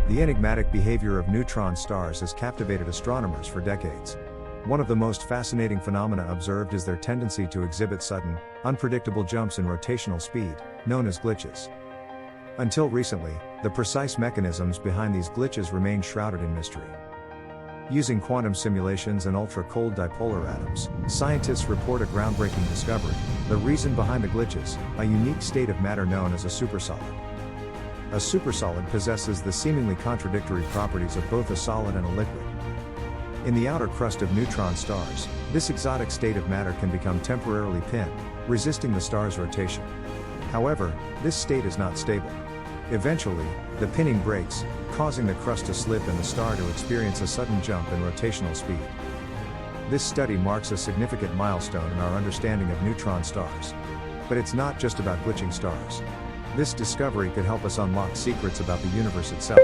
The enigmatic behavior of neutron stars has captivated astronomers for decades. One of the most fascinating phenomena observed is their tendency to exhibit sudden, unpredictable jumps in rotational speed, known as glitches. Until recently, the precise mechanisms behind these glitches remained shrouded in mystery. Using quantum simulations and ultra-cold dipolar atoms, scientists report a groundbreaking discovery: the reason behind the glitches, a unique state of matter known as a supersolid. A supersolid possesses the seemingly contradictory properties of both a solid and a liquid. In the outer crust of neutron stars, this exotic state of matter can become temporarily pinned, resisting the star's rotation. However, this state is not stable. Eventually, the pinning breaks, causing the crust to slip and the star to experience a sudden jump in rotational speed. This study marks a significant milestone in our understanding of neutron stars. But it's not just about glitching stars. This discovery could help us unlock secrets about the universe itself.